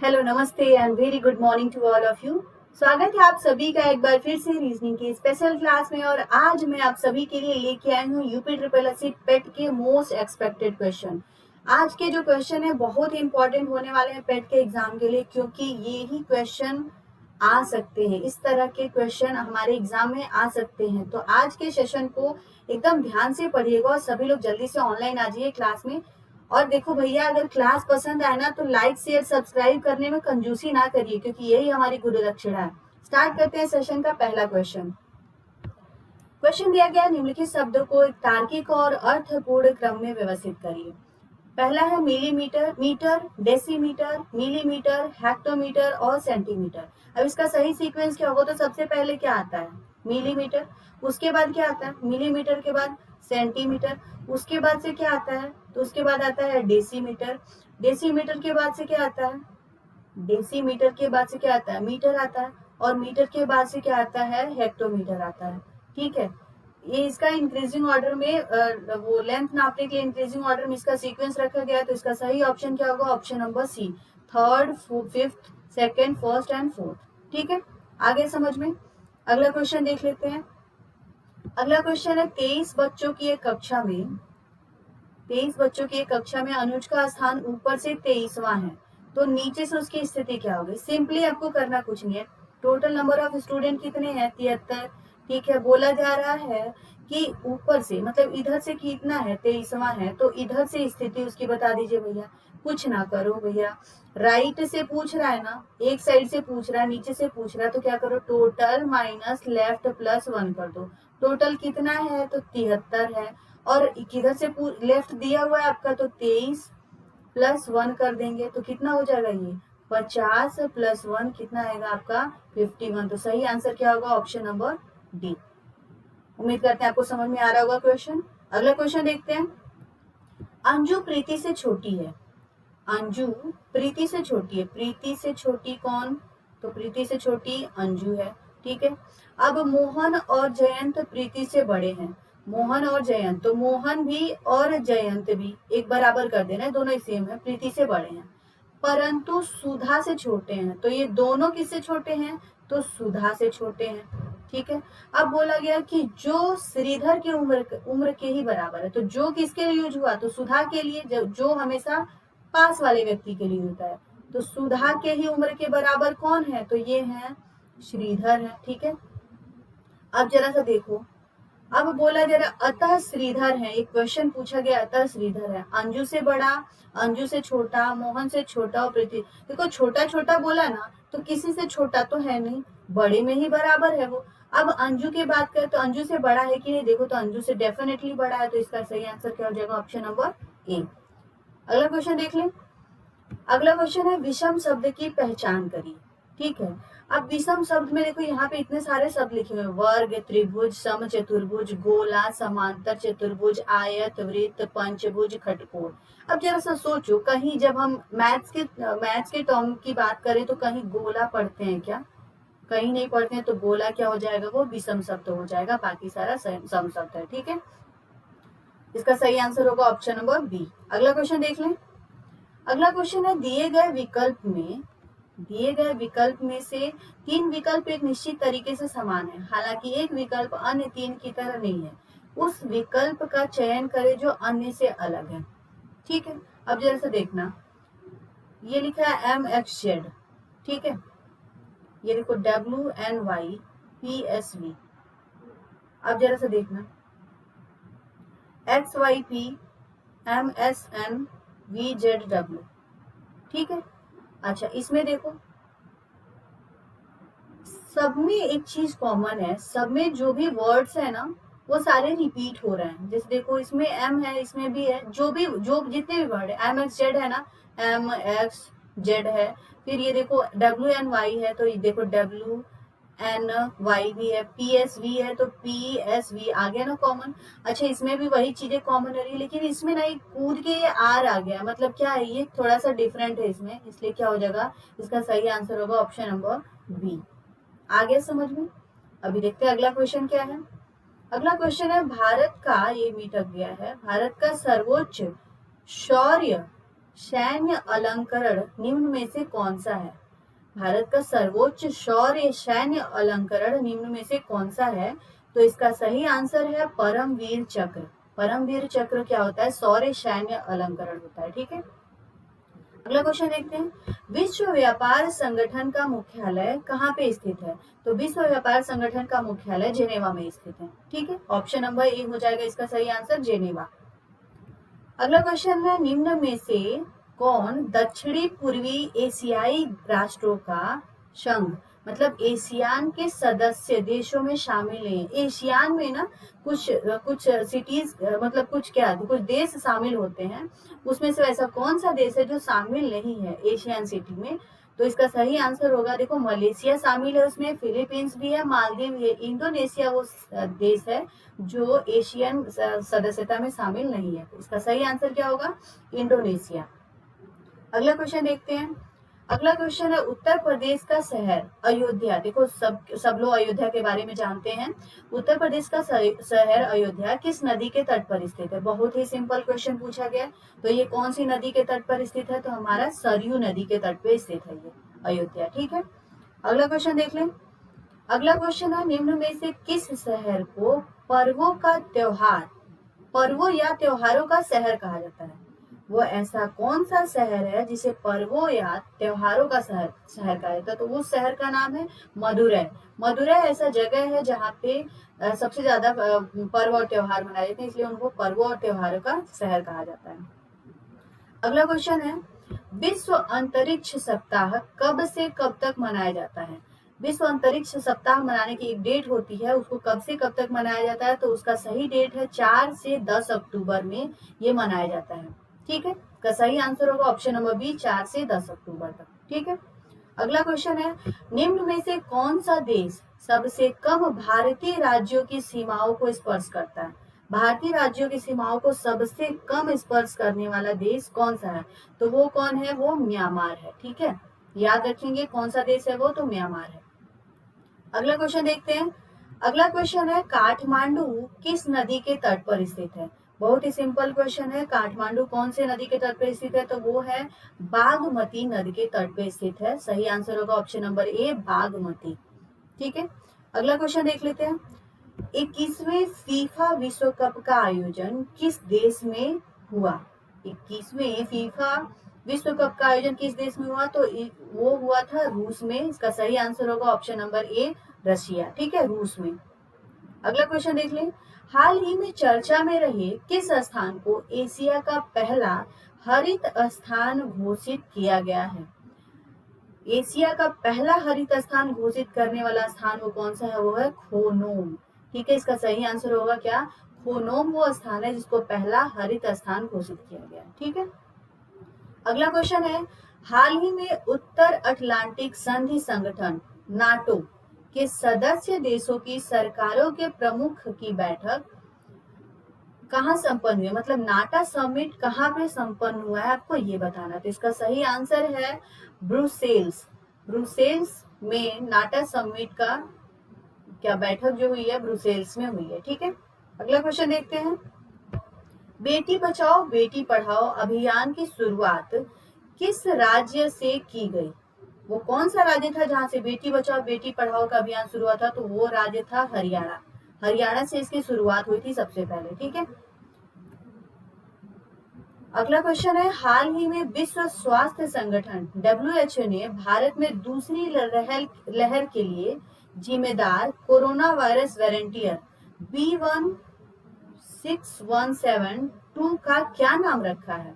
Hello namaste and very good morning to all of you. स्वागत है आप सभी का एक बार फिर से रीजनिंग की स्पेशल क्लास में। और आज मैं आप सभी के लिए लेके आई हूँ यूपी ट्रिपल एससी पेट के मोस्ट एक्सपेक्टेड क्वेश्चन। आज के जो क्वेश्चन है बहुत ही इंपॉर्टेंट होने वाले हैं पेट के एग्जाम के लिए, क्योंकि ये ही क्वेश्चन आ सकते हैं, इस तरह के क्वेश्चन हमारे एग्जाम में आ सकते हैं। तो आज के सेशन को एकदम ध्यान से पढ़िएगा और सभी लोग जल्दी से ऑनलाइन आ जाइए क्लास में। और देखो भैया, अगर क्लास पसंद आए ना तो लाइक शेयर सब्सक्राइब करने में कंजूसी ना करिए, क्योंकि यही हमारी गुरु दक्षिणा है। स्टार्ट करते हैं सेशन का पहला क्वेश्चन। क्वेश्चन दिया गया, निम्नलिखित शब्दों को एक तार्किक और अर्थपूर्ण क्रम में व्यवस्थित करिए। पहला है millimetre, metre, decimetre, millimetre, hectometre और सेंटीमीटर। अब इसका सही सीक्वेंस क्या होगा? तो सबसे पहले क्या आता है? मिलीमीटर। उसके बाद क्या आता है? मिलीमीटर के बाद सेंटीमीटर। उसके बाद से क्या आता है? तो उसके बाद आता है डेसीमीटर। डेसीमीटर के बाद से क्या आता है? डेसीमीटर के बाद से क्या आता है? मीटर आता है। और मीटर के बाद से क्या आता है? हेक्टोमीटर आता है। ठीक है, ये इसका इंक्रीजिंग ऑर्डर में वो लेंथ नापने के लिए इंक्रीजिंग ऑर्डर में इसका सीक्वेंस रखा गया है। तो इसका सही ऑप्शन क्या होगा? Option number C, third, fifth, second, first and fourth. ठीक है, आगे समझ में। अगला क्वेश्चन देख लेते हैं। अगला क्वेश्चन है, 23 बच्चों की एक कक्षा में अनुज का स्थान ऊपर से 23वां है, तो नीचे से उसकी स्थिति क्या होगी? सिंपली आपको करना कुछ नहीं है। टोटल नंबर ऑफ स्टूडेंट कितने हैं? 73। ठीक है, बोला जा रहा है कि ऊपर से मतलब इधर से कितना है? 23वां है, तो इधर से स्थिति उसकी बता दीजिए भैया। कुछ ना करो भैया, राइट से पूछ रहा है ना, एक साइड से पूछ रहा है, नीचे से पूछ रहा है, तो क्या करो? टोटल माइनस लेफ्ट प्लस 1 कर दो। टोटल कितना है? तो 73 है। और किधर से लेफ्ट दिया हुआ है आपका, तो 23 प्लस 1 कर देंगे तो कितना हो जाएगा? ये 50 प्लस 1 कितना आएगा आपका? 51। तो सही आंसर क्या होगा? Option number D. उम्मीद करते हैं आपको समझ में आ रहा होगा क्वेश्चन। अगला क्वेश्चन देखते हैं। अंजू प्रीति से छोटी है। अंजू प्रीति से छोटी है। प्रीति से छोटी कौन? तो प्रीति से छोटी अंजू है। ठीक है, अब मोहन और जयंत प्रीति से बड़े हैं। मोहन और जयंत, तो मोहन भी और जयंत भी एक बराबर कर देना है, दोनों ही सेम है, प्रीति से बड़े हैं। परंतु सुधा से छोटे हैं, तो ये दोनों किससे छोटे हैं? तो सुधा से छोटे हैं। ठीक है, अब बोला गया कि जो श्रीधर की उम्र के ही बराबर है, तो जो किसके लिए यूज हुआ? तो सुधा के लिए, जो हमेशा पास वाले व्यक्ति के लिए होता है। तो सुधा के ही उम्र के बराबर कौन है? तो ये है श्रीधर है। ठीक है, अब जरा सा देखो। अब बोला जरा अतः श्रीधर है, एक क्वेश्चन पूछा गया, अतः श्रीधर है। अंजू से बड़ा, अंजू से छोटा, मोहन से छोटा और प्रीति। देखो छोटा छोटा बोला ना, तो किसी से छोटा तो है नहीं, बड़े में ही बराबर है वो। अब अंजू की बात करें तो अंजू से बड़ा है कि नहीं? देखो तो अंजू से डेफिनेटली बड़ा है, तो इसका सही आंसर क्या हो जाएगा? Option number A. अगला क्वेश्चन देख लें। अगला क्वेश्चन है, विषम शब्द की पहचान करिए। ठीक है, अब विषम शब्द में देखो यहाँ पे इतने सारे शब्द लिखे हुए हैं, वर्ग, त्रिभुज, सम चतुर्भुज, गोला, समांतर चतुर्भुज, आयत, वृत्त, पंचभुज, खटकोण। अब जरा सा सोचो, कहीं जब हम मैथ्स के टर्म की बात करें तो कहीं गोला पढ़ते हैं क्या? कहीं नहीं पढ़ते हैं। तो गोला क्या हो जाएगा? वो विषम शब्द हो जाएगा, बाकी सारा सम शब्द है। ठीक है, इसका सही आंसर होगा ऑप्शन नंबर बी। अगला क्वेश्चन देख लें। अगला क्वेश्चन है, दिए गए विकल्प में से 3 विकल्प एक निश्चित तरीके से समान है, हालांकि एक विकल्प अन्य 3 की तरह नहीं है। उस विकल्प का चयन करें जो अन्य से अलग है। ठीक है, अब जरा सा देखना, ये लिखा है MXZ। ठीक है, ये देखो WNYPSV। अब जरा सा देखना, XYP MSNVZW। ठीक है, अच्छा इसमें देखो, सब में एक चीज कॉमन है, सब में जो भी वर्ड्स है ना वो सारे रिपीट हो रहे हैं। जैसे देखो इसमें एम है, इसमें भी है, जो जितने भी वर्ड है, MXZ है ना, MXZ है। फिर ये देखो WNY है, तो ये देखो WNY भी है, PSV है तो PSV आ गया ना कॉमन। अच्छा इसमें भी वही चीजें कॉमन हो रही है, लेकिन इसमें ना एक कूद के ये आर आ गया, मतलब क्या है? ये थोड़ा सा डिफरेंट है इसमें, इसलिए क्या हो जाएगा? इसका सही आंसर होगा ऑप्शन नंबर बी। आ गया समझ में? अभी देखते हैं अगला क्वेश्चन क्या है। अगला क्वेश्चन है, भारत का, ये भी टक गया है, भारत का सर्वोच्च शौर्य सैन्य अलंकरण निम्न में से कौन सा है? भारत का सर्वोच्च शौर्य सैन्य अलंकरण निम्न में से कौन सा है? तो इसका सही आंसर है परमवीर चक्र। परमवीर चक्र क्या होता है? शौर्य सैन्य अलंकरण होता है। ठीक है, अगला क्वेश्चन देखते हैं। विश्व व्यापार संगठन का मुख्यालय कहाँ पे स्थित है? तो विश्व व्यापार संगठन का मुख्यालय जेनेवा में स्थित है। ठीक है, ऑप्शन नंबर ए हो जाएगा इसका सही आंसर, जेनेवा। अगला क्वेश्चन है, निम्न में से कौन दक्षिणी पूर्वी एशियाई राष्ट्रों का संघ मतलब एशियान के सदस्य देशों में शामिल है? एशियान में ना कुछ कुछ सिटीज मतलब कुछ देश शामिल होते हैं, उसमें से ऐसा कौन सा देश है जो शामिल नहीं है एशियन सिटी में? तो इसका सही आंसर होगा, देखो मलेशिया शामिल है उसमें, फिलीपींस भी है, मालदीव भी है, इंडोनेशिया वो देश है जो एशियन सदस्यता में शामिल नहीं है। इसका सही आंसर क्या होगा? इंडोनेशिया। अगला क्वेश्चन देखते हैं। अगला क्वेश्चन है, उत्तर प्रदेश का शहर अयोध्या, देखो सब लोग अयोध्या के बारे में जानते हैं। उत्तर प्रदेश का शहर अयोध्या किस नदी के तट पर स्थित है? बहुत ही सिंपल क्वेश्चन पूछा गया। तो ये कौन सी नदी के तट पर स्थित है? तो हमारा सरयू नदी के तट पर स्थित है ये अयोध्या। ठीक है, अगला क्वेश्चन देख लें। अगला क्वेश्चन है, निम्न में से किस शहर को पर्वों का त्योहार, पर्वों या त्योहारों का शहर कहा जाता है? वो ऐसा कौन सा शहर है जिसे पर्वों या त्योहारों का शहर कहा जाता है? तो उस शहर का नाम है मदुरै। मदुरै ऐसा जगह है जहाँ पे सबसे ज्यादा पर्व और त्योहार मनाए जाते हैं, इसलिए उनको पर्वों और त्योहारों का शहर कहा जाता है। अगला क्वेश्चन है, विश्व अंतरिक्ष सप्ताह कब से कब तक मनाया जाता है? विश्व अंतरिक्ष सप्ताह मनाने की एक डेट होती है, उसको कब से कब तक मनाया जाता है? तो उसका सही डेट है 4 से 10 अक्टूबर में ये मनाया जाता है। ठीक है, इसका सही आंसर होगा ऑप्शन नंबर बी, 4 से 10 अक्टूबर तक। ठीक है, अगला क्वेश्चन है, निम्न में से कौन सा देश सबसे कम भारतीय राज्यों की सीमाओं को स्पर्श करता है? भारतीय राज्यों की सीमाओं को सबसे कम स्पर्श करने वाला देश कौन सा है? तो वो कौन है? वो म्यांमार है। ठीक है, याद रखेंगे कौन सा देश है वो, तो म्यांमार है। अगला क्वेश्चन देखते हैं। अगला क्वेश्चन है, काठमांडू किस नदी के तट पर स्थित है? बहुत ही सिंपल क्वेश्चन है, काठमांडू कौन से नदी के तट पर स्थित है? तो वो है बागमती नदी के तट पर स्थित है। सही आंसर होगा ऑप्शन नंबर ए, बागमती। ठीक है, अगला क्वेश्चन देख लेते हैं। 21वें फीफा विश्व कप का आयोजन किस देश में हुआ? 21वें फीफा विश्व कप का आयोजन किस देश में हुआ? तो वो हुआ था रूस में। इसका सही आंसर होगा ऑप्शन नंबर ए, रशिया। ठीक है, रूस में। अगला क्वेश्चन देख लें। हाल ही में चर्चा में रहे किस स्थान को एशिया का पहला हरित स्थान घोषित किया गया है? एशिया का पहला हरित स्थान घोषित करने वाला स्थान वो कौन सा है? वो है खोनोम। ठीक है, इसका सही आंसर होगा क्या? खोनोम वो स्थान है जिसको पहला हरित स्थान घोषित किया गया। ठीक है, अगला क्वेश्चन है, हाल ही में उत्तर अटलांटिक संधि संगठन नाटो के सदस्य देशों की सरकारों के प्रमुख की बैठक कहाँ संपन्न हुई? मतलब नाटा समिट कहाँ पे संपन्न हुआ है, आपको ये बताना। तो इसका सही आंसर है ब्रुसेल्स। ब्रुसेल्स में नाटा समिट का क्या बैठक जो हुई है ब्रुसेल्स में हुई है। ठीक है, अगला क्वेश्चन देखते हैं। बेटी बचाओ बेटी पढ़ाओ अभियान की शुरुआत किस राज्य से की गई? वो कौन सा राज्य था जहां से बेटी बचाओ बेटी पढ़ाओ का अभियान शुरू हुआ था? तो वो राज्य था हरियाणा। हरियाणा से इसकी शुरुआत हुई थी सबसे पहले। ठीक है, अगला क्वेश्चन है, हाल ही में विश्व स्वास्थ्य संगठन WHO ने भारत में दूसरी लहर के लिए जिम्मेदार कोरोना वायरस वेरिएंट B16172 का क्या नाम रखा है?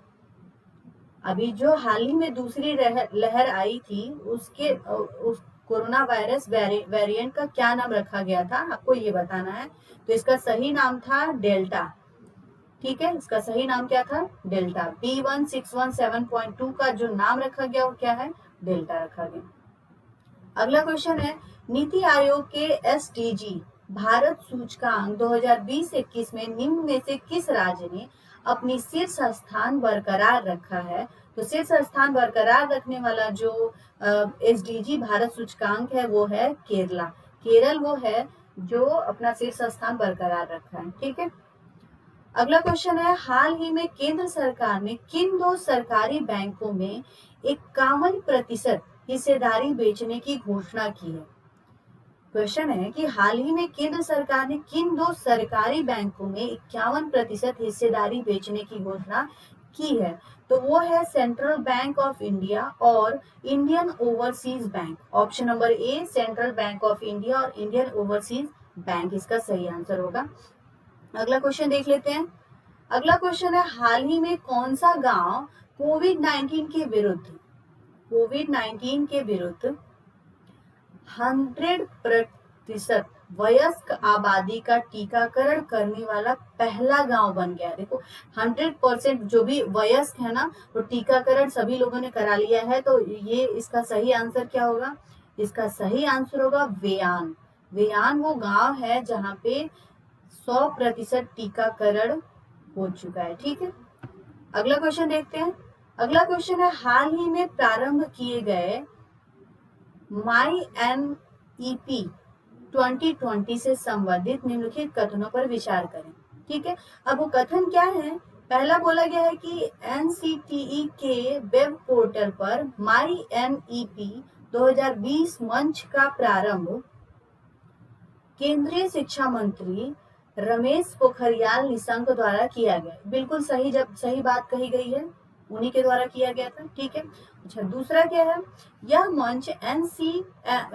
अभी जो हाल ही में दूसरी लहर आई थी उसके उस कोरोना वायरस वेरिएंट का क्या नाम रखा गया था, आपको ये बताना है। तो इसका सही नाम था डेल्टा। ठीक है, इसका सही नाम क्या था? डेल्टा। B16172 का जो नाम रखा गया वो क्या है? डेल्टा रखा गया। अगला क्वेश्चन है, नीति आयोग के SDG भारत सूचकांक 2020-21 में निम्न में से किस राज्य ने अपनी शीर्ष स्थान बरकरार रखा है? तो शीर्ष स्थान बरकरार रखने वाला जो SDG भारत सूचकांक है वो है केरला। केरल वो है जो अपना शीर्ष स्थान बरकरार रखा है। ठीक है, अगला क्वेश्चन है, हाल ही में केंद्र सरकार ने किन दो सरकारी बैंकों में 51% हिस्सेदारी बेचने की घोषणा की है? क्वेश्चन है कि हाल ही में केंद्र सरकार ने किन दो सरकारी बैंकों में 51% हिस्सेदारी बेचने की घोषणा की है? तो वो है सेंट्रल बैंक ऑफ इंडिया और Indian overseas bank. Option number A, central bank of India और इंडियन ओवरसीज बैंक इसका सही आंसर होगा। अगला क्वेश्चन देख लेते हैं। अगला क्वेश्चन है, हाल ही में कौन सा गांव कोविड-19 के विरुद्ध 100% वयस्क आबादी का टीकाकरण करने वाला पहला गांव बन गया? देखो 100% जो भी वयस्क है ना, वो टीकाकरण सभी लोगों ने करा लिया है, तो ये इसका सही आंसर क्या होगा? इसका सही आंसर होगा वेयान। वेयान वो गांव है जहाँ पे 100% टीकाकरण हो चुका है। ठीक है, अगला क्वेश्चन देखते हैं। अगला क्वेश्चन है, हाल ही में प्रारंभ किए गए माई NEP 2020 से संबंधित निम्नलिखित कथनों पर विचार करें। ठीक है, अब वो कथन क्या है? पहला बोला गया है कि NCTE के वेब पोर्टल पर माई NEP 2020 मंच का प्रारंभ केंद्रीय शिक्षा मंत्री रमेश पोखरियाल निशंक द्वारा किया गया। बिल्कुल सही, जब सही बात कही गई है, उन्हीं के द्वारा किया गया था। ठीक है, अच्छा दूसरा क्या है? यह मंच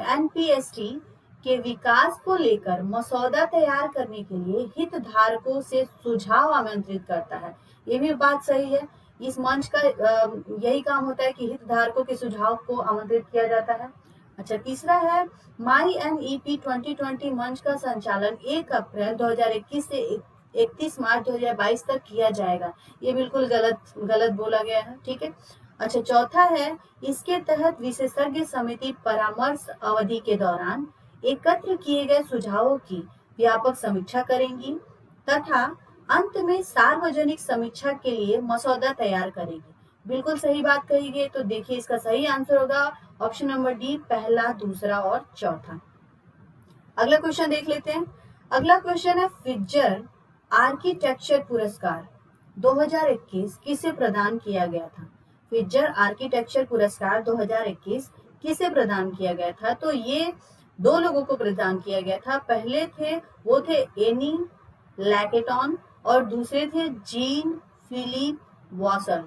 NPST के विकास को लेकर मसौदा तैयार करने के लिए हितधारकों से सुझाव आमंत्रित करता है। ये भी बात सही है, इस मंच का यही काम होता है कि हितधारकों के सुझाव को आमंत्रित किया जाता है। अच्छा तीसरा है, माई NEP 2020 मंच का संचालन 1 अप्रैल 2021 से 31 मार्च 2022 तक किया जाएगा। ये बिल्कुल गलत बोला गया है। ठीक है, अच्छा चौथा है, इसके तहत विशेषज्ञ समिति परामर्श अवधि के दौरान एकत्र किए गए सुझावों की व्यापक समीक्षा करेंगी तथा अंत में सार्वजनिक समीक्षा के लिए मसौदा तैयार करेगी। बिल्कुल सही बात कही गई, तो देखिए इसका सही आंसर होगा ऑप्शन नंबर डी, पहला, दूसरा और चौथा। अगला क्वेश्चन देख लेते हैं। अगला क्वेश्चन है, फिट्जर आर्किटेक्चर पुरस्कार 2021 किसे प्रदान किया गया था? फिट्जर आर्किटेक्चर पुरस्कार 2021 किसे प्रदान किया गया था? तो ये दो लोगों को प्रदान किया गया था। पहले वो थे एनी लैकेटॉन और दूसरे थे जीन फिलिप वॉसल।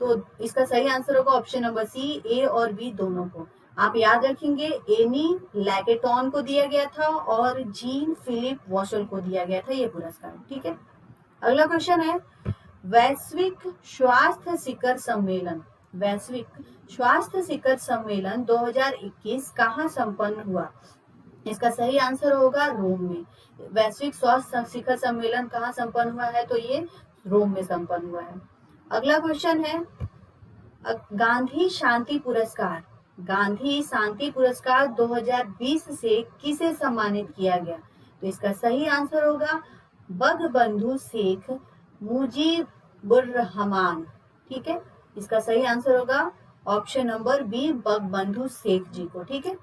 तो इसका सही आंसर होगा ऑप्शन नंबर सी, ए और बी दोनों को। आप याद रखेंगे, एनी लैकेटॉन को दिया गया था और जीन फिलिप वॉशल को दिया गया था ये पुरस्कार। ठीक है, अगला क्वेश्चन है, वैश्विक स्वास्थ्य शिखर सम्मेलन 2021 कहाँ संपन्न हुआ? इसका सही आंसर होगा रोम में। वैश्विक स्वास्थ्य शिखर सम्मेलन कहाँ संपन्न हुआ है? तो ये रोम में संपन्न हुआ है। अगला क्वेश्चन है, गांधी शांति पुरस्कार 2020 से किसे सम्मानित किया गया? तो इसका सही आंसर होगा बंधु शेख मुजीबुर रहमान। ठीक है, इसका सही आंसर होगा ऑप्शन नंबर बी, बंधु शेख जी को। ठीक है,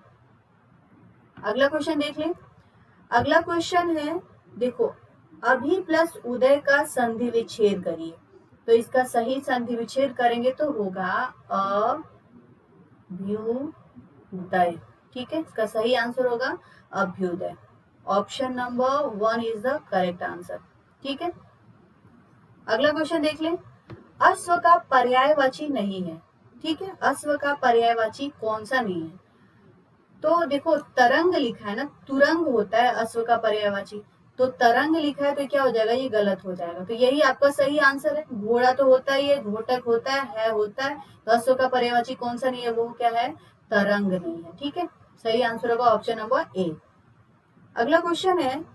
अगला क्वेश्चन देख लें। अगला क्वेश्चन है, देखो अभी प्लस उदय का संधि विच्छेद करिए। तो इसका सही संधि विच्छेद करेंगे तो होगा अभ्युदय। ठीक है, इसका सही आंसर होगा अभ्युदय। Option number 1 is the correct answer. ठीक है, अगला क्वेश्चन देख लें। अश्व का पर्यायवाची नहीं है। ठीक है, अश्व का पर्यायवाची कौन सा नहीं है? तो देखो तरंग लिखा है ना, तुरंग होता है अश्व का पर्यायवाची, तो तरंग लिखा है तो क्या हो जाएगा? ये गलत हो जाएगा। तो यही आपका सही आंसर है। घोड़ा तो होता ही है, घोटक होता है, तो अश्व का पर्यायवाची कौन सा नहीं है? वो क्या है? तरंग नहीं है। ठीक है, सही आंसर होगा ऑप्शन नंबर ए। अगला क्वेश्चन है,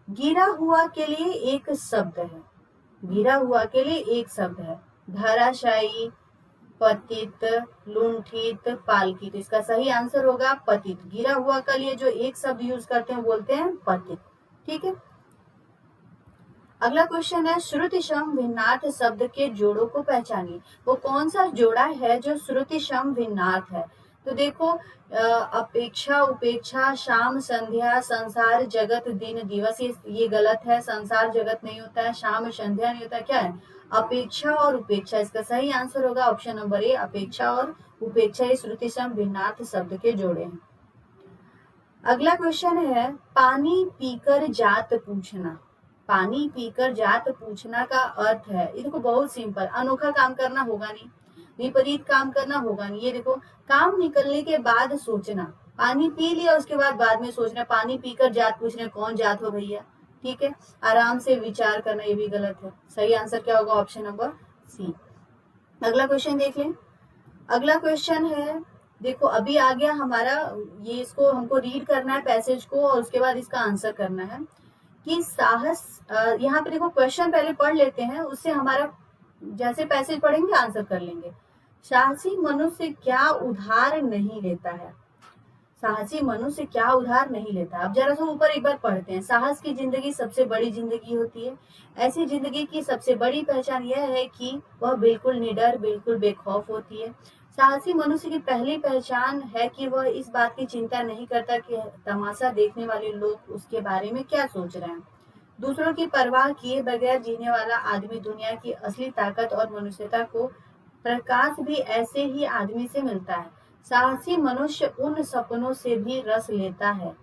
गिरा हुआ के लिए एक शब्द है। धराशायी, पतित, लुंठित, पालकी। तो इसका सही आंसर होगा पतित। गिरा हुआ के लिए जो एक शब्द यूज करते हैं बोलते हैं पतित। ठीक है, अगला क्वेश्चन है, श्रुति सम भिन्नार्थ शब्द के जोड़ों को पहचानिए। वो कौन सा जोड़ा है जो श्रुति सम भिन्नार्थ है? तो देखो अपेक्षा, उपेक्षा, शाम, संध्या, संसार, जगत, दिन, दिवस, ये गलत है। संसार जगत नहीं होता है, शाम संध्या नहीं होता है, क्या है? अपेक्षा और उपेक्षा। इसका सही आंसर होगा ऑप्शन नंबर ए, अपेक्षा और उपेक्षा। ये श्रुति सम भिन्नार्थ शब्द के जोड़े हैं। अगला क्वेश्चन है, पानी पीकर जात पूछना। पानी पीकर जात पूछना का अर्थ है, ये देखो बहुत सिंपल, अनोखा काम करना होगा नहीं, विपरीत काम करना होगा नहीं। ये देखो, काम निकलने के बाद सोचना, पानी पी लिया उसके बाद में सोचना, पानी पीकर जात पूछना, कौन जात हो भैया? ठीक है, आराम से विचार करना, ये भी गलत है। सही आंसर क्या होगा? Option number C. अगला क्वेश्चन देख लें। अगला क्वेश्चन है, देखो अभी आ गया हमारा, ये इसको हमको रीड करना है पैसेज को और उसके बाद इसका आंसर करना है कि साहस, यहाँ पे देखो क्वेश्चन पहले पढ़ लेते हैं, उससे हमारा जैसे पैसेज पढ़ेंगे आंसर कर लेंगे। साहसी मनुष्य क्या उधार नहीं लेता है? साहसी मनुष्य क्या उधार नहीं लेता? अब जरा सा ऊपर एक बार पढ़ते हैं। साहस की जिंदगी सबसे बड़ी जिंदगी होती है। ऐसी जिंदगी की सबसे बड़ी पहचान यह है कि वह बिल्कुल निडर, बिल्कुल बेखौफ होती है। साहसी मनुष्य की पहली पहचान है कि वह इस बात की चिंता नहीं करता कि तमाशा देखने वाले लोग उसके बारे में क्या सोच रहे हैं। दूसरों की परवाह किए बगैर जीने वाला आदमी दुनिया की असली ताकत और मनुष्यता को प्रकाश भी ऐसे ही आदमी से मिलता है। साहसी मनुष्य उन सपनों से भी रस लेता है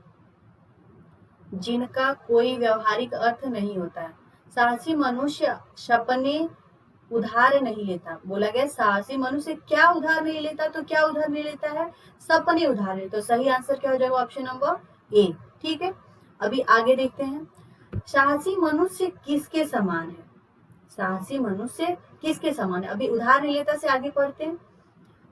जिनका कोई व्यवहारिक अर्थ नहीं होता है। साहसी मनुष्य सपने उधार नहीं लेता। बोला गया साहसी मनुष्य क्या उधार नहीं लेता, तो क्या उधार नहीं लेता है? सपने उधार लेता। तो सही आंसर क्या हो जाएगा? Option number A. ठीक है, अभी आगे देखते हैं। साहसी मनुष्य किसके समान है? साहसी मनुष्य किसके समान है? अभी उधार नहीं लेता से आगे पढ़ते हैं।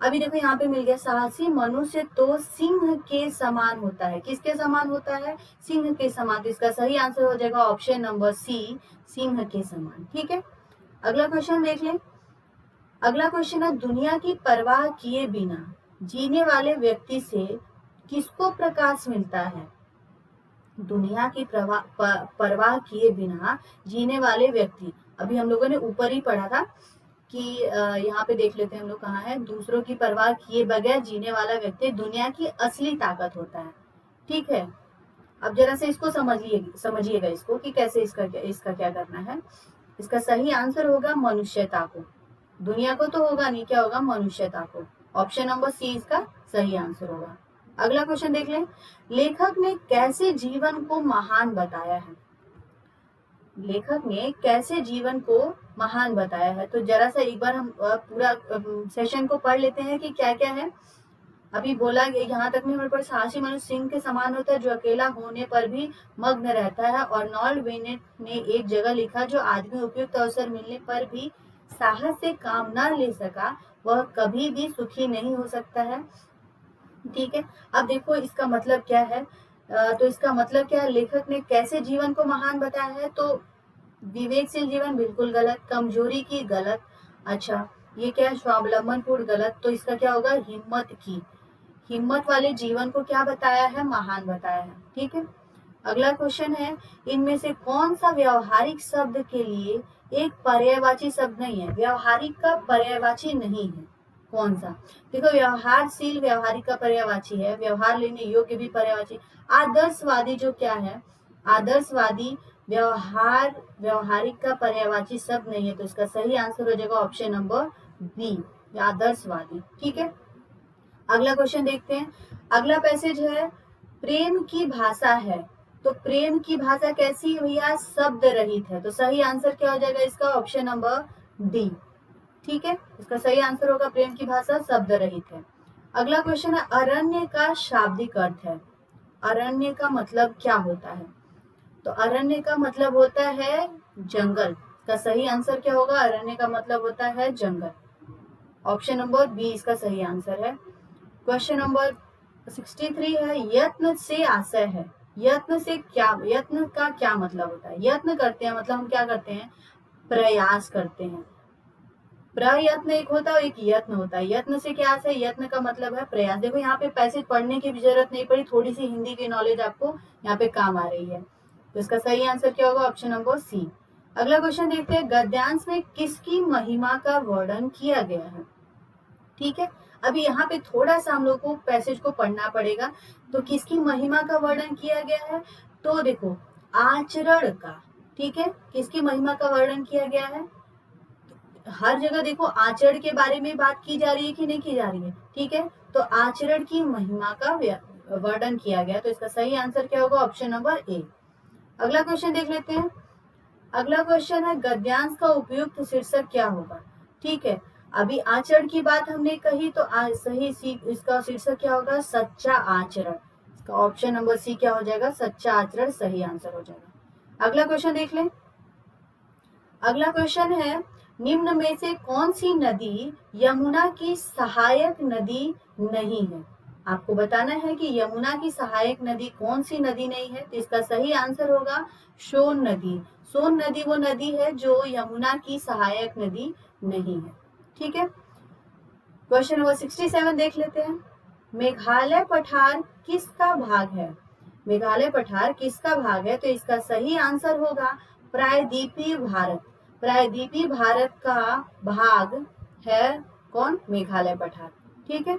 अभी देखो यहाँ पे मिल गया, साहसी मनुष्य तो सिंह के समान होता है। किसके समान होता है? सिंह के समान। तो इसका सही आंसर हो जाएगा ऑप्शन नंबर सी, सिंह के समान। ठीक है, अगला क्वेश्चन देख लें। अगला क्वेश्चन है, दुनिया की परवाह किए बिना जीने वाले व्यक्ति से किसको प्रकाश मिलता है? दुनिया की परवाह किए बिना जीने वाले व्यक्ति, अभी हम लोगों ने ऊपर ही पढ़ा था कि यहाँ पे देख लेते हैं हम लोग कहाँ है। दूसरों की परवाह किए बगैर जीने वाला व्यक्ति दुनिया की असली ताकत होता है। ठीक है, अब जरा से इसको समझिएगा इसको कि कैसे इसका क्या करना है। इसका सही आंसर होगा मनुष्यता को। दुनिया को तो होगा नहीं, क्या होगा? मनुष्यता को। ऑप्शन नंबर सी इसका सही आंसर होगा। अगला क्वेश्चन देख लें। लेखक ने कैसे जीवन को महान बताया है? लेखक ने कैसे जीवन को महान बताया है? तो जरा सा एक बार हम पूरा सेशन को पढ़ लेते हैं कि क्या क्या है। अभी बोला गया यहाँ तक में हमारे पास, साहसी मनुष्य सिंह के समान होता है जो अकेला होने पर भी मग्न रहता है। और नॉर्ड बेनेट ने एक जगह लिखा, जो आदमी उपयुक्त अवसर मिलने पर भी साहस से काम न ले सका वह कभी भी सुखी नहीं हो सकता है। ठीक है, अब देखो इसका मतलब क्या है। तो इसका मतलब क्या है, लेखक ने कैसे जीवन को महान बताया है? तो विवेकशील जीवन बिल्कुल गलत, कमजोरी की गलत, अच्छा ये क्या है, स्वावलंबनपूर्ण गलत। तो इसका क्या होगा? हिम्मत की, हिम्मत वाले जीवन को क्या बताया है? महान बताया है। ठीक है, अगला क्वेश्चन है, इनमें से कौन सा व्यवहारिक शब्द के लिए एक पर्यायवाची शब्द नहीं है? व्यवहारिक का पर्यायवाची नहीं है, कौन सा? देखो, व्यवहारशील व्यवहारिक का पर्यायवाची है, व्यवहार लेने योग्य भी पर्यायवाची। आदर्शवादी जो क्या है? आदर्शवादी व्यवहारिक का पर्यायवाची शब्द नहीं है। तो इसका सही आंसर हो जाएगा ऑप्शन नंबर बी, आदर्शवादी। ठीक है, अगला क्वेश्चन देखते हैं। अगला पैसेज है, प्रेम की भाषा है। तो प्रेम की भाषा कैसी है भैया? शब्द रहित है। तो सही आंसर क्या हो जाएगा इसका? Option number D. ठीक है, इसका सही आंसर होगा प्रेम की भाषा शब्द रहित है। अगला क्वेश्चन है, अरण्य का शाब्दिक अर्थ है। अरण्य का मतलब क्या होता है? तो अरण्य का मतलब होता है जंगल। इसका सही आंसर क्या होगा? अरण्य का मतलब होता है जंगल। ऑप्शन नंबर बी इसका सही आंसर है। क्वेश्चन नंबर 63 है, यत्न से आशय है। यत्न का क्या मतलब होता है? यत्न करते हैं मतलब हम क्या करते हैं? प्रयास करते हैं। प्रयत्न एक होता है और एक यत्न होता है। यत्न से क्या है? यत्न का मतलब है प्रयास। देखो यहाँ पे पैसेज पढ़ने की भी जरूरत नहीं पड़ी, थोड़ी सी हिंदी की नॉलेज आपको यहाँ पे काम आ रही है। तो इसका सही आंसर क्या होगा? Option number C. अगला क्वेश्चन देखते हैं, गद्यांश में किसकी महिमा का वर्णन किया गया है? ठीक है। अभी यहाँ पे थोड़ा सा हम लोग को पैसेज को पढ़ना पड़ेगा। तो किसकी महिमा का वर्णन किया गया है? तो देखो, आचरण का, ठीक है, किसकी महिमा का वर्णन किया गया है? हर जगह देखो आचरण के बारे में बात की जा रही है कि नहीं की जा रही है, ठीक है। तो आचरण की महिमा का वर्णन किया गया, तो इसका सही आंसर क्या होगा? Option number A. अगला क्वेश्चन देख लेते हैं। अगला क्वेश्चन है, गद्यांश का उपयुक्त शीर्षक क्या होगा? ठीक है, अभी आचरण की बात हमने कही, तो सही इसका शीर्षक क्या होगा? सच्चा आचरण। इसका ऑप्शन नंबर सी क्या हो जाएगा? सच्चा आचरण सही आंसर हो जाएगा। अगला क्वेश्चन देख लें। अगला क्वेश्चन है, निम्न में से कौन सी नदी यमुना की सहायक नदी नहीं है? आपको बताना है कि यमुना की सहायक नदी कौन सी नदी नहीं है। तो इसका सही आंसर होगा सोन नदी। सोन नदी वो नदी है जो यमुना की सहायक नदी नहीं है, ठीक है। क्वेश्चन नंबर 67 देख लेते हैं। मेघालय पठार किसका भाग है? मेघालय पठार किसका भाग है? तो इसका सही आंसर होगा प्रायद्वीपीय भारत। प्रायद्वीपीय भारत का भाग है कौन? मेघालय पठार, ठीक है।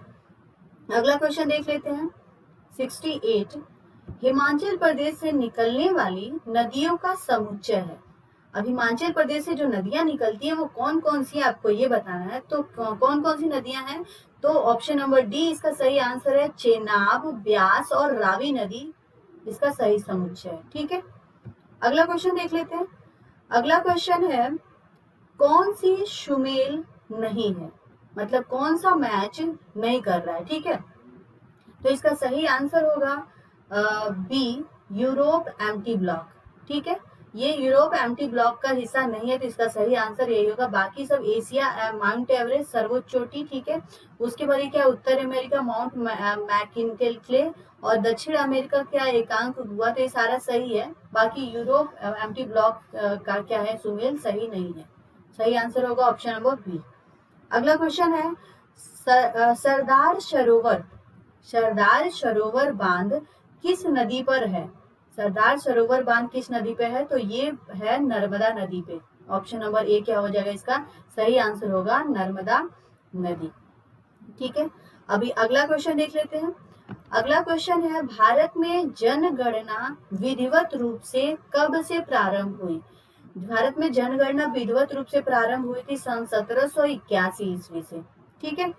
अगला क्वेश्चन देख लेते हैं 68। हिमाचल प्रदेश से निकलने वाली नदियों का समुच्चय है। अब हिमाचल प्रदेश से जो नदियां निकलती हैं वो कौन कौन सी, आपको ये बताना है। तो कौन कौन सी नदियां हैं? तो ऑप्शन नंबर डी इसका सही आंसर है। चेनाब, ब्यास और रावी नदी इसका सही समुच्चय है, ठीक है। अगला क्वेश्चन देख लेते हैं। अगला क्वेश्चन है, कौन सी सुमेल नहीं है? मतलब कौन सा मैच नहीं कर रहा है, ठीक है। तो इसका सही आंसर होगा बी, यूरोप एम्प्टी ब्लॉक, ठीक है। ये यूरोप एम्प्टी ब्लॉक का हिस्सा नहीं है, तो इसका सही आंसर यही होगा। बाकी सब एशिया, माउंट एवरेस्ट सर्वोच्च चोटी, ठीक है। उसके बाद क्या, उत्तर अमेरिका माउंट मैकिन्ले और दक्षिण अमेरिका क्या एकांक हुआ, तो ये सारा सही है। बाकी यूरोप एम्प्टी ब्लॉक का क्या है, सुमेल सही नहीं है। सही आंसर होगा ऑप्शन नंबर बी। अगला क्वेश्चन है, सरदार सरोवर बांध किस नदी पर है? सरदार सरोवर बांध किस नदी पे है? तो ये है नर्मदा नदी पे। ऑप्शन नंबर ए क्या हो जाएगा? इसका सही आंसर होगा नर्मदा नदी, ठीक है। अभी अगला क्वेश्चन देख लेते हैं। अगला क्वेश्चन है, भारत में जनगणना विधिवत रूप से कब से प्रारंभ हुई? भारत में जनगणना विधिवत रूप से प्रारंभ हुई थी सन 1781 ईस्वी से, ठीक है।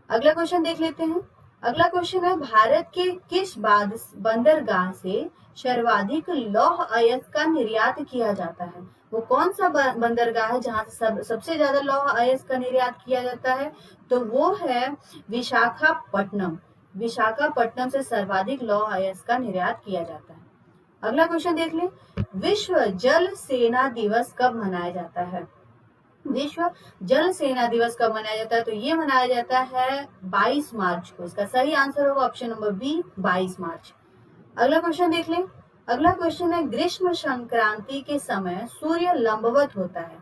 अगला क्वेश्चन देख लेते हैं। अगला क्वेश्चन है, भारत के किस बंदरगाह से सर्वाधिक लौह अयस्क का निर्यात किया जाता है? वो कौन सा बंदरगाह है जहां से सबसे ज्यादा लौह अयस्क का निर्यात किया जाता है? तो वो है विशाखापट्टनम। विशाखापट्टनम से सर्वाधिक लौह अयस्क का निर्यात किया जाता है। अगला क्वेश्चन देख लें। विश्व जल सेना दिवस कब मनाया जाता है? विश्व जल सेना दिवस कब मनाया जाता है? तो ये मनाया जाता है 22 मार्च को। इसका सही आंसर होगा ऑप्शन नंबर बी, 22 मार्च। अगला क्वेश्चन देख लें। अगला क्वेश्चन है, ग्रीष्म संक्रांति के समय सूर्य लंबवत होता है।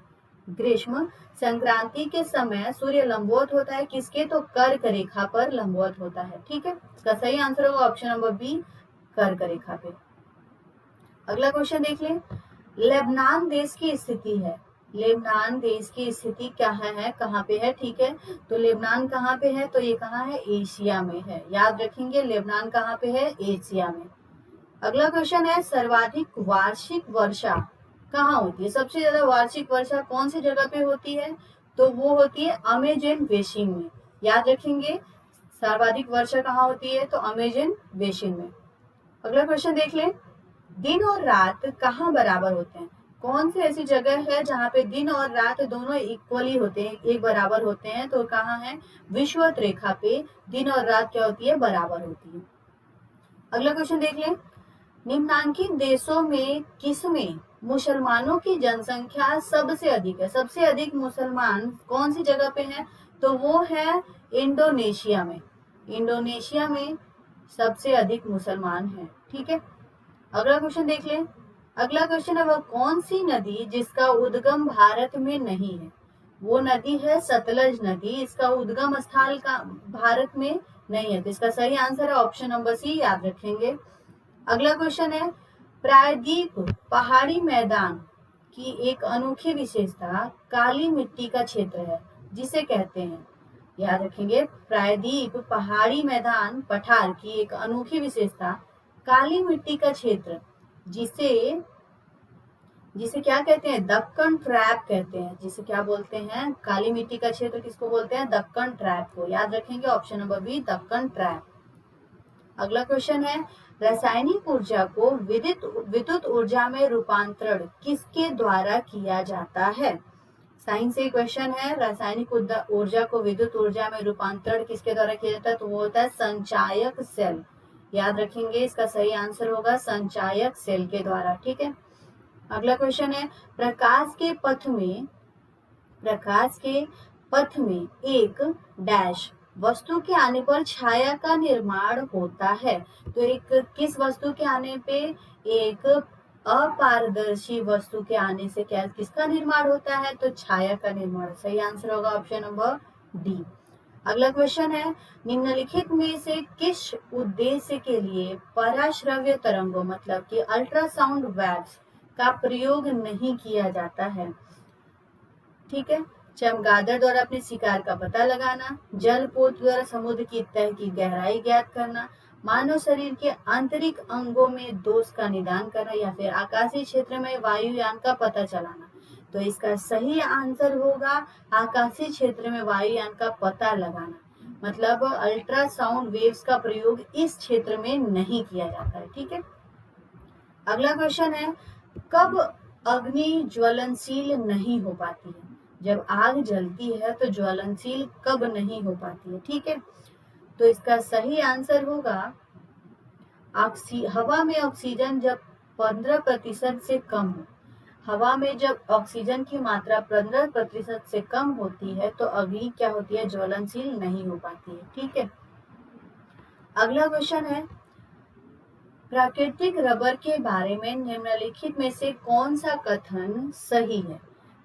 ग्रीष्म संक्रांति के समय सूर्य लंबवत होता है किसके? तो कर्क रेखा पर लंबवत होता है, ठीक है। इसका सही आंसर होगा ऑप्शन नंबर बी, कर्क रेखा पे। अगला क्वेश्चन देख लें। लेबनान देश की स्थिति है। लेबनान देश की स्थिति क्या है, कहाँ पे है, ठीक है। तो लेबनान कहाँ पे है? तो ये कहाँ है? एशिया में है। याद रखेंगे, लेबनान कहाँ पे है? एशिया में। अगला क्वेश्चन है, सर्वाधिक वार्षिक वर्षा कहाँ होती है? सबसे ज्यादा वार्षिक वर्षा कौन सी जगह पे होती है? तो वो होती है अमेजन बेसिन में। याद रखेंगे, सर्वाधिक वर्षा कहाँ होती है? तो अमेजन बेसिन में। अगला क्वेश्चन देख लें। दिन और रात कहाँ बराबर होते हैं? कौन सी ऐसी जगह है जहाँ पे दिन और रात दोनों इक्वली होते हैं, एक बराबर होते हैं? तो कहाँ है? विषुवत रेखा पे दिन और रात क्या होती है? बराबर होती है। अगला क्वेश्चन देख लें। निम्नांकित देशों में किसमें मुसलमानों की जनसंख्या सबसे अधिक है? सबसे अधिक मुसलमान कौन सी जगह पे है? तो वो है इंडोनेशिया में। इंडोनेशिया में सबसे अधिक मुसलमान है, ठीक है। अगला क्वेश्चन देख लें। अगला क्वेश्चन है, वह कौन सी नदी जिसका उद्गम भारत में नहीं है? वो नदी है सतलज नदी। इसका उद्गम स्थल का भारत में नहीं है, तो इसका सही आंसर है ऑप्शन नंबर सी, याद रखेंगे। अगला क्वेश्चन है, प्रायद्वीप पहाड़ी मैदान की एक अनोखी विशेषता काली मिट्टी का क्षेत्र है, जिसे कहते हैं। याद रखेंगे। प्रायद्वीप पहाड़ी मैदान पठार की एक अनोखी विशेषता काली मिट्टी का क्षेत्र, जिसे जिसे क्या कहते हैं, दक्कन ट्रैप कहते हैं। जिसे क्या बोलते हैं, काली मिट्टी का क्षेत्र किसको बोलते हैं, दक्कन ट्रैप को। याद रखेंगे option number B, Deccan trap. अगला क्वेश्चन है, रासायनिक ऊर्जा को विद्युत ऊर्जा में रूपांतरण किसके द्वारा किया जाता है। साइंस से क्वेश्चन है, रासायनिक ऊर्जा को विद्युत ऊर्जा में रूपांतरण किसके द्वारा किया जाता है, तो वो होता है संचायक सेल। याद रखेंगे, इसका सही आंसर होगा संचायक सेल के द्वारा। ठीक है। अगला क्वेश्चन है, प्रकाश के पथ में एक डैश वस्तु के आने पर छाया का निर्माण होता है। तो एक किस वस्तु के आने पे, एक अपारदर्शी वस्तु के आने से क्या किसका निर्माण होता है, तो छाया का निर्माण। सही आंसर होगा ऑप्शन नंबर डी। अगला क्वेश्चन है, निम्नलिखित में से किस उद्देश्य के लिए पराश्रव्य तरंगों मतलब कि अल्ट्रासाउंड वेव्स का प्रयोग नहीं किया जाता है। ठीक है। चमगादड़ द्वारा अपने शिकार का पता लगाना, जलपोत द्वारा समुद्र की तह की गहराई ज्ञात करना, मानव शरीर के आंतरिक अंगों में दोष का निदान करना, या फिर आकाशीय क्षेत्र में वायुयान का पता चलाना। तो इसका सही आंसर होगा आकाशीय क्षेत्र में वायुयान का पता लगाना। मतलब अल्ट्रासाउंड वेव्स का प्रयोग इस क्षेत्र में नहीं किया जाता है। ठीक है। अगला क्वेश्चन है, कब अग्नि ज्वलनशील नहीं हो पाती है। जब आग जलती है तो ज्वलनशील कब नहीं हो पाती है। ठीक है। तो इसका सही आंसर होगा हवा में ऑक्सीजन जब 15% से कम हो। हवा में जब ऑक्सीजन की मात्रा 15% से कम होती है तो अग्नि क्या होती है, ज्वलनशील नहीं हो पाती है। ठीक है। अगला क्वेश्चन है, प्राकृतिक रबर के बारे में निम्नलिखित में से कौन सा कथन सही है।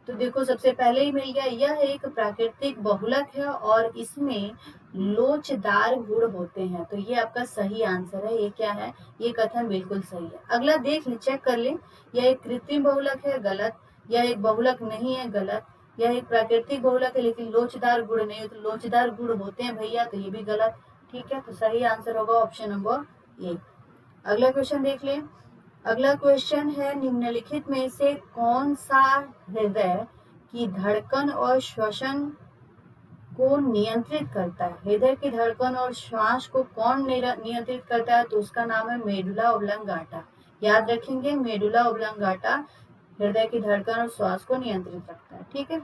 तो देखो, सबसे पहले ही मिल गया, यह एक प्राकृतिक बहुलक है और इसमें लोचदार गुण होते हैं। तो ये आपका सही आंसर है। ये क्या है, ये कथन बिल्कुल सही है। अगला देख ले, चेक कर ले, यह एक कृत्रिम बहुलक है, गलत। यह एक बहुलक नहीं है, गलत। यह एक प्राकृतिक बहुलक है लेकिन लोचदार गुण नहीं है, तो लोचदार गुण होते हैं भैया, तो ये भी गलत। ठीक है। तो सही आंसर होगा ऑप्शन नंबर ए। अगला क्वेश्चन देख ले। अगला क्वेश्चन है, निम्नलिखित में से कौन सा हृदय की धड़कन और श्वसन को नियंत्रित करता है। हृदय की धड़कन और श्वास को कौन नियंत्रित करता है, तो उसका नाम है मेडुला ओब्लंगाटा। याद रखेंगे, मेडुला ओब्लंगाटा हृदय की धड़कन और श्वास को नियंत्रित रखता है। ठीक है।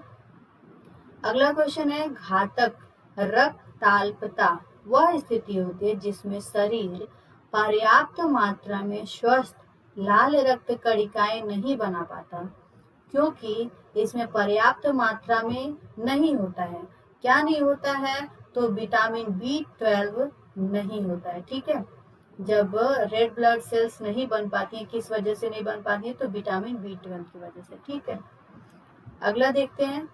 अगला क्वेश्चन है, घातक रक्तताल्पता वह स्थिति होती है जिसमें शरीर पर्याप्त मात्रा में स्वस्थ लाल रक्त कणिकाएं नहीं बना पाता, क्योंकि इसमें पर्याप्त मात्रा में नहीं होता है। क्या नहीं होता है, तो विटामिन B12 नहीं होता है। ठीक है। जब रेड ब्लड सेल्स नहीं बन पाती है, किस वजह से नहीं बन पाती है, तो विटामिन B12 की वजह से। ठीक है। अगला देखते हैं।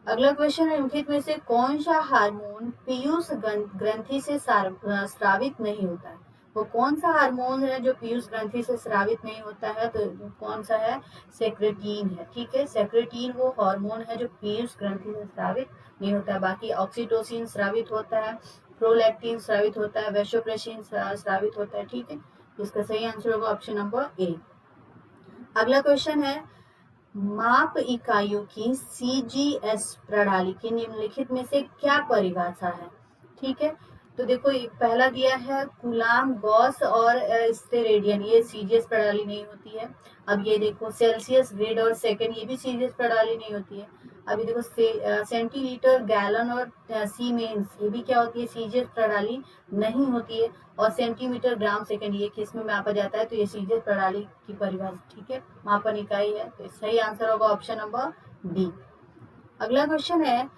अगला क्वेश्चन है, निम्नलिखित में से कौन सा हार्मोन पीयूष ग्रंथि से स्रावित नहीं होता है। वो कौन सा हार्मोन है जो पीयूष ग्रंथि से स्रावित नहीं होता है, तो कौन सा है, सेक्रेटिन है। ठीक है। सेक्रेटिन वो हार्मोन है जो पीयूष ग्रंथि से स्रावित नहीं होता है। बाकी ऑक्सीटोसिन स्रावित होता है, प्रोलैक्टिन स्रावित होता है, वेसोप्रेसिन स्रावित होता है। ठीक है। इसका सही आंसर होगा ऑप्शन नंबर ए। अगला क्वेश्चन है, माप इकाइयों की CGS प्रणाली की निम्नलिखित में से क्या परिभाषा है। ठीक है। तो देखो, पहला दिया है कूलाम, गॉस और स्टेरेडियन, ये CGS प्रणाली नहीं होती है। अब ये देखो, सेल्सियस, ग्रेड और सेकंड, ये भी CGS प्रणाली नहीं होती है। अभी देखो, सेंटीलीटर, गैलन और सीमेंस, ये भी क्या होती है, CGS प्रणाली नहीं होती है। और सेंटीमीटर, ग्राम, सेकंड, ये किस में मापा जाता है, तो ये CGS प्रणाली की परिभाषा। ठीक है, मापन इकाई है। तो सही आंसर होगा ऑप्शन नंबर डी। अगला क्वेश्चन है,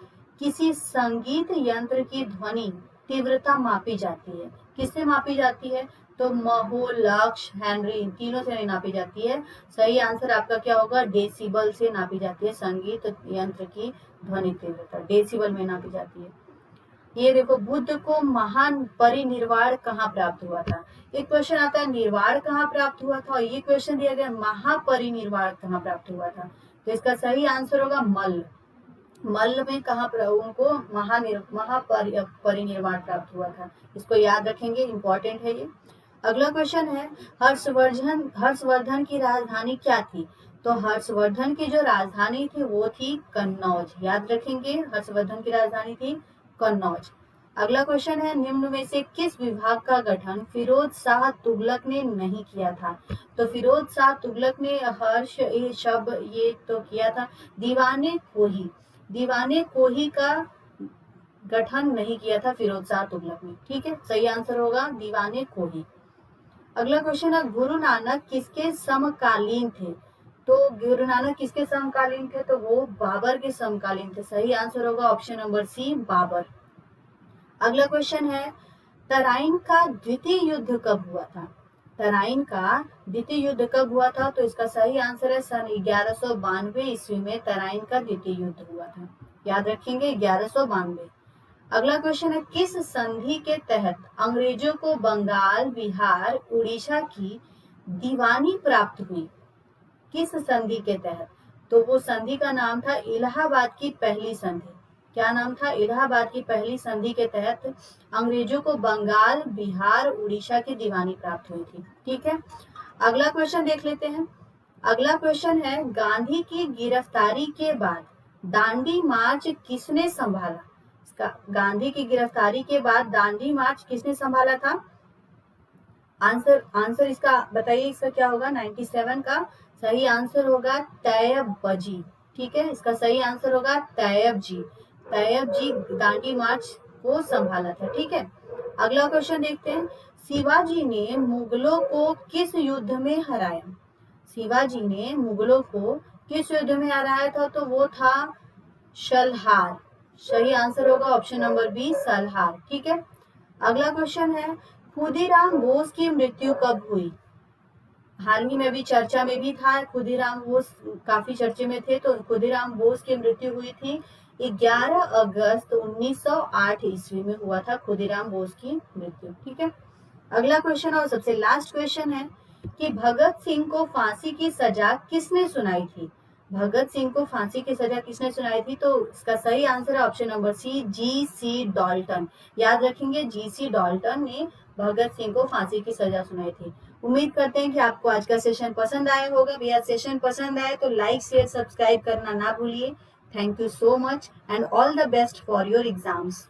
किसी संगीत यंत्र की ध्वनि तीव्रता मापी जाती है, किससे मापी जाती है, तो महो, लक्स, हेनरी, इन तीनों से नहीं नापी जाती है। सही आंसर आपका क्या होगा, डेसिबल से नापी जाती है। संगीत यंत्र की ध्वनि तीव्रता डेसिबल में नापी जाती है। ये देखो, बुद्ध को महान परिनिर्वाण कहाँ प्राप्त हुआ था। एक क्वेश्चन आता है निर्वाण कहाँ प्राप्त हुआ था, और ये क्वेश्चन दिया गया महापरिनिर्वाण कहाँ प्राप्त हुआ था। तो इसका सही आंसर होगा मल। मल्ल में कहाँ पर उनको महापरिनिर्वाण प्राप्त हुआ था। इसको याद रखेंगे, इंपॉर्टेंट है ये। अगला क्वेश्चन है, हर्षवर्धन की राजधानी क्या थी? तो हर्षवर्धन की जो राजधानी थी वो थी कन्नौज। याद रखेंगे, हर्षवर्धन की राजधानी थी कन्नौज। अगला क्वेश्चन है, निम्न में से किस विभाग का गठन फिरोज शाह तुगलक ने नहीं किया था? तो फिरोज शाह तुगलक ने हर्ष ये शब्द ये तो किया था। दीवाने कोही का गठन नहीं किया था फिरोज शाह तुगलक ने। ठीक है, सही आंसर होगा दीवाने कोही। अगला क्वेश्चन है, गुरु नानक किसके समकालीन थे? तो गुरु नानक किसके समकालीन थे? तो वो बाबर के समकालीन थे। सही आंसर होगा ऑप्शन नंबर सी, बाबर। अगला क्वेश्चन है, तराइन का द्वितीय युद्ध कब हुआ था? तराइन का द्वितीय युद्ध कब हुआ था? तो इसका सही आंसर है सन 1192 ईस्वी में तराइन का द्वितीय युद्ध हुआ था। याद रखेंगे 1192। अगला क्वेश्चन है, किस संधि के तहत अंग्रेजों को बंगाल, बिहार, उड़ीसा की दीवानी प्राप्त हुई? किस संधि के तहत? तो वो संधि का नाम था इलाहाबाद की पहली संधि। क्या नाम था? इलाहाबाद की पहली संधि के तहत अंग्रेजों को बंगाल, बिहार, उड़ीसा की दीवानी प्राप्त हुई थी। ठीक है, अगला क्वेश्चन देख लेते हैं। अगला क्वेश्चन है, गांधी की गिरफ्तारी के बाद दांडी मार्च किसने संभाला? गांधी की गिरफ्तारी के बाद दांडी मार्च किसने संभाला था? आंसर इसका बताइए, इसका क्या होगा? 97 का सही आंसर होगा तैयब जी। ठीक है, इसका सही आंसर होगा तैयब जी। तैयब जी दांडी मार्च को संभाला था। ठीक है, अगला क्वेश्चन देखते हैं, शिवाजी ने मुगलों को किस युद्ध में हराया? शिवाजी ने मुगलों को किस युद्ध में हराया था? तो वो था सलहार। सही आंसर होगा ऑप्शन नंबर बी, सलहार। ठीक है, अगला क्वेश्चन है, खुदीराम बोस की मृत्यु कब हुई? हाल ही में भी चर्चा में भी था, खुदीराम बोस काफी चर्चे में थे। तो खुदीराम बोस की मृत्यु हुई थी 11 अगस्त 1908 ईस्वी में हुआ था खुदीराम बोस की मृत्यु। ठीक है, अगला क्वेश्चन और सबसे लास्ट क्वेश्चन है कि भगत सिंह को फांसी की सजा किसने सुनाई थी? भगत सिंह को फांसी की सजा किसने सुनाई थी? तो इसका सही आंसर है option number C, G C. Dalton. याद रखेंगे, जी.सी. डॉल्टन ने भगत सिंह को फांसी की सजा सुनाई थी। उम्मीद करते हैं कि आपको आज का सेशन पसंद आया होगा। भैया सेशन पसंद आए तो लाइक, शेयर, सब्सक्राइब करना ना भूलिए। Thank you so much and all the best for your exams.